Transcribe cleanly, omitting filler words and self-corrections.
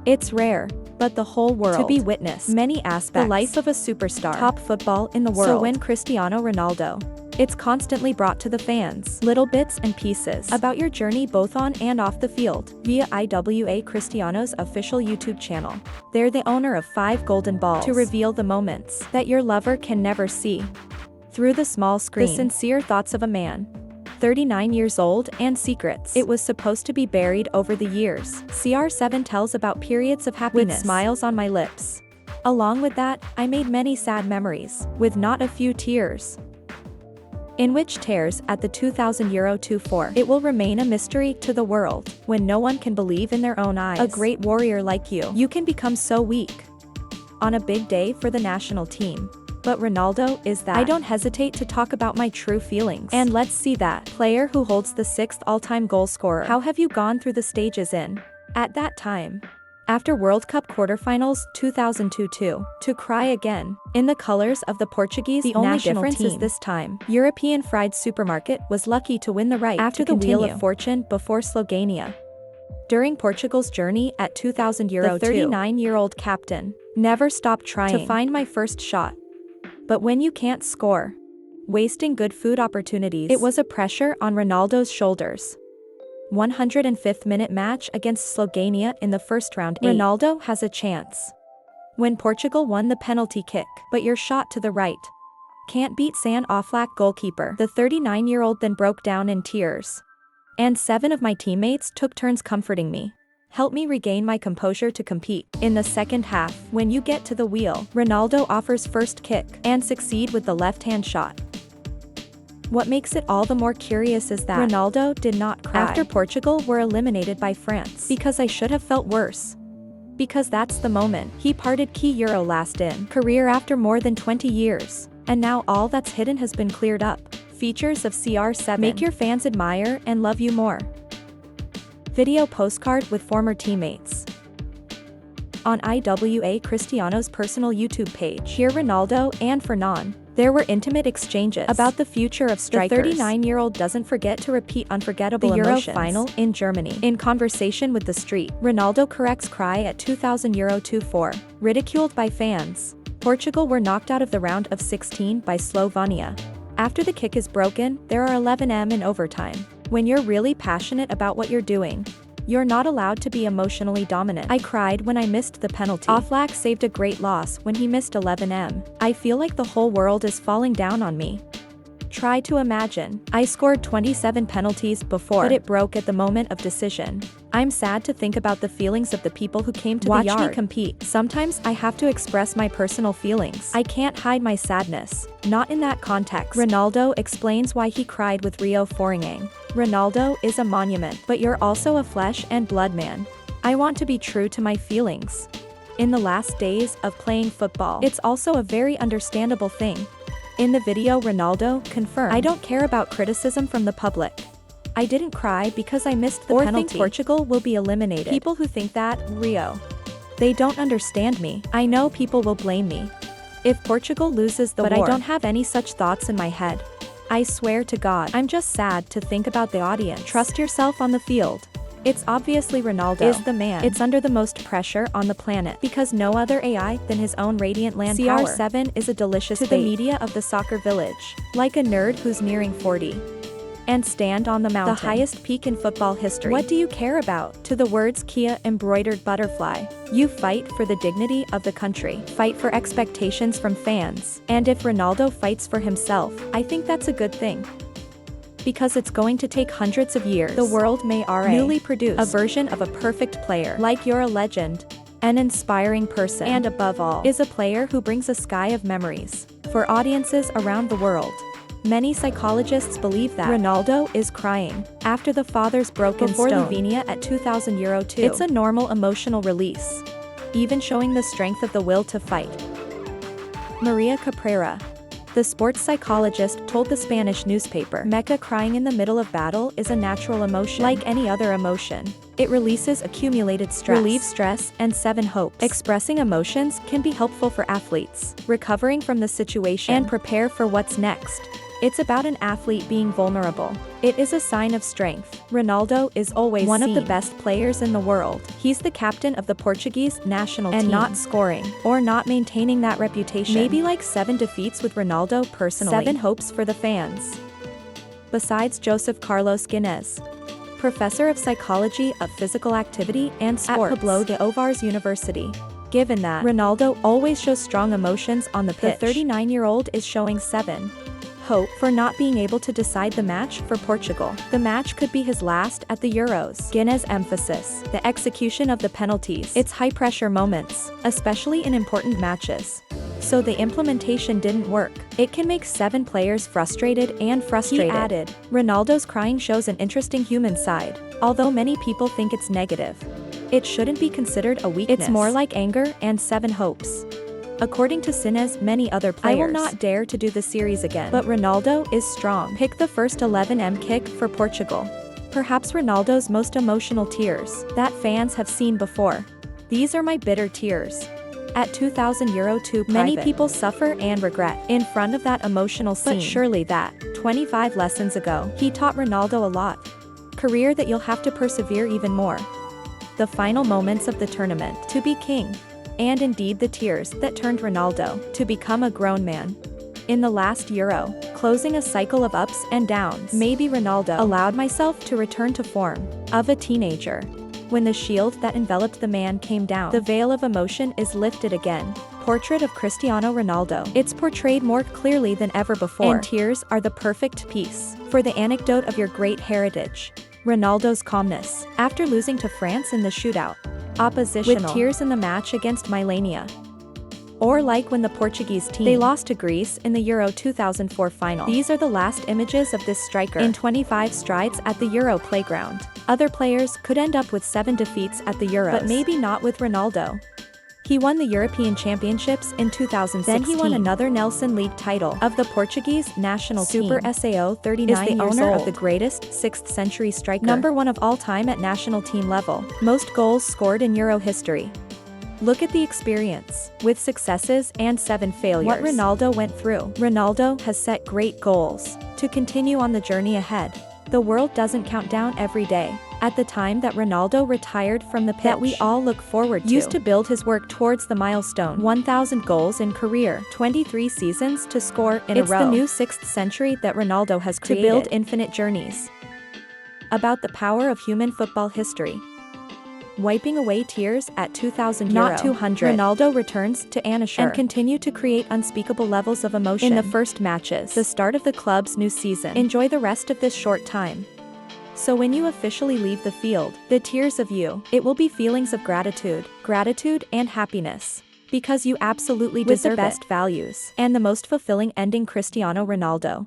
It's rare, but the whole world to be witnessed. Many aspects. The life of a superstar. Top football in the world. So when Cristiano Ronaldo, it's constantly brought to the fans. Little bits and pieces about your journey both on and off the field via IWA Cristiano's official YouTube channel. They're the owner of 5 golden balls to reveal the moments that your lover can never see. Through the small screen. The sincere thoughts of a man. 39 years old and secrets. It was supposed to be buried over the years. CR7 tells about periods of happiness with smiles on my lips. Along with that, I made many sad memories, with not a few tears. In which tears at the €2,000 2-4. It will remain a mystery to the world, when no one can believe in their own eyes. A great warrior like you can become so weak. On a big day for the national team. But Ronaldo is that. I don't hesitate to talk about my true feelings. And let's see that player who holds the 6th all-time goal scorer. How have you gone through the stages at that time? After World Cup quarterfinals 2002, to cry again. In the colors of the Portuguese the only difference is this time. European Fried Supermarket was lucky to win the right after the Wheel of Fortune before Slovenia. During Portugal's journey at 2000 Euro, the 39-year-old captain never stopped trying to find my first shot. But when you can't score, wasting good food opportunities, it was a pressure on Ronaldo's shoulders. 105th minute match against Slovenia in the first round. Ronaldo has a chance. When Portugal won the penalty kick, but your shot to the right can't beat San Oflak goalkeeper. The 39-year-old then broke down in tears. And 7 of my teammates took turns comforting me. Help me regain my composure to compete. In the second half, when you get to the wheel, Ronaldo offers first kick and succeed with the left-hand shot. What makes it all the more curious is that Ronaldo did not cry after Portugal were eliminated by France. Because I should have felt worse. Because that's the moment he parted key Euro last in career after more than 20 years. And now all that's hidden has been cleared up. Features of CR7 make your fans admire and love you more. Video postcard with former teammates. On IWA Cristiano's personal YouTube page, here Ronaldo and Fernand. There were intimate exchanges about the future of strikers. The 39-year-old doesn't forget to repeat unforgettable emotions. The Euro final in Germany. In conversation with The Street, Ronaldo corrects cry at 2000 Euro 2-4. Ridiculed by fans. Portugal were knocked out of the round of 16 by Slovenia. After the kick is broken, there are 11 in overtime. When you're really passionate about what you're doing, you're not allowed to be emotionally dominant. I cried when I missed the penalty. Oflak saved a great loss when he missed 11. I feel like the whole world is falling down on me. Try to imagine. I scored 27 penalties before, but it broke at the moment of decision. I'm sad to think about the feelings of the people who came to the yard. Watch me compete. Sometimes I have to express my personal feelings. I can't hide my sadness. Not in that context. Ronaldo explains why he cried with Rio Ferdinand. Ronaldo is a monument, but you're also a flesh and blood man. I want to be true to my feelings. In the last days of playing football, it's also a very understandable thing. In the video Ronaldo confirmed, I don't care about criticism from the public. I didn't cry because I missed the penalty. Think Portugal will be eliminated. People who think that, Rio. They don't understand me. I know people will blame me if Portugal loses the war. But I don't have any such thoughts in my head. I swear to God, I'm just sad to think about the audience. Trust yourself on the field. It's obviously Ronaldo is the man. It's under the most pressure on the planet because no other AI than his own radiant land power. CR7 is a delicious to the media of the soccer village, like a nerd who's nearing 40. And stand on the mountain, the highest peak in football history. What do you care about? To the words Kia embroidered butterfly. You fight for the dignity of the country. Fight for expectations from fans. And if Ronaldo fights for himself, I think that's a good thing. Because it's going to take hundreds of years. The world may newly produce a version of a perfect player. Like you're a legend, an inspiring person, and above all, is a player who brings a sky of memories for audiences around the world. Many psychologists believe that Ronaldo is crying after the father's broken before Slovenia at 2000 Euro 2. It's a normal emotional release, even showing the strength of the will to fight. Maria Caprera, the sports psychologist, told the Spanish newspaper, Mecca crying in the middle of battle is a natural emotion. Like any other emotion, it releases accumulated stress, relieves stress, and 7 hopes. Expressing emotions can be helpful for athletes, recovering from the situation, and prepare for what's next. It's about an athlete being vulnerable. It is a sign of strength. Ronaldo is always one of the best players in the world. He's the captain of the Portuguese national team. And not scoring, or not maintaining that reputation. Maybe like 7 defeats with Ronaldo personally. 7 hopes for the fans. Besides Joseph Carlos Guinness, professor of psychology of physical activity and sports at Pablo de Ovares University. Given that Ronaldo always shows strong emotions on the pitch, the 39-year-old is showing 7 hope for not being able to decide the match for Portugal. The match could be his last at the Euros. Guinness' emphasis, the execution of the penalties, its high-pressure moments, especially in important matches. So the implementation didn't work. It can make 7 players frustrated. He added, Ronaldo's crying shows an interesting human side, although many people think it's negative. It shouldn't be considered a weakness. It's more like anger and 7 hopes. According to Cines, many other players, I will not dare to do the series again. But Ronaldo is strong. Pick the first 11M kick for Portugal. Perhaps Ronaldo's most emotional tears that fans have seen before. These are my bitter tears. At €2,000 too private. Many people suffer and regret in front of that emotional scene. But surely that, 25 lessons ago, he taught Ronaldo a lot. Career that you'll have to persevere even more. The final moments of the tournament, to be king. And indeed the tears that turned Ronaldo to become a grown man. In the last Euro, closing a cycle of ups and downs, maybe Ronaldo allowed myself to return to form of a teenager. When the shield that enveloped the man came down, the veil of emotion is lifted again. Portrait of Cristiano Ronaldo. It's portrayed more clearly than ever before. And tears are the perfect piece for the anecdote of your great heritage. Ronaldo's calmness after losing to France in the shootout. Oppositional, with tears in the match against Milania. Or like when the Portuguese team, they lost to Greece in the Euro 2004 final. These are the last images of this striker in 25 strides at the Euro playground. Other players could end up with 7 defeats at the Euros, but maybe not with Ronaldo. He won the European Championships in 2016. Then he won another Nelson League title of the Portuguese national team. Super Sao, 39 is the owner of the greatest 6th century striker. #1 of all time at national team level. Most goals scored in Euro history. Look at the experience, with successes and 7 failures. What Ronaldo went through. Ronaldo has set great goals to continue on the journey ahead. The world doesn't count down every day. At the time that Ronaldo retired from the pitch, that we all look forward to, used to build his work towards the milestone. 1,000 goals in career, 23 seasons to score in a row. It's the new 6th century that Ronaldo has created to build infinite journeys. About the power of human football history. Wiping away tears at 2,000 euro. Not 200. Ronaldo returns to Anasher and continue to create unspeakable levels of emotion in the first matches. The start of the club's new season. Enjoy the rest of this short time. So when you officially leave the field, the tears of you, it will be feelings of gratitude and happiness. Because you absolutely deserve the best values and the most fulfilling ending. Cristiano Ronaldo.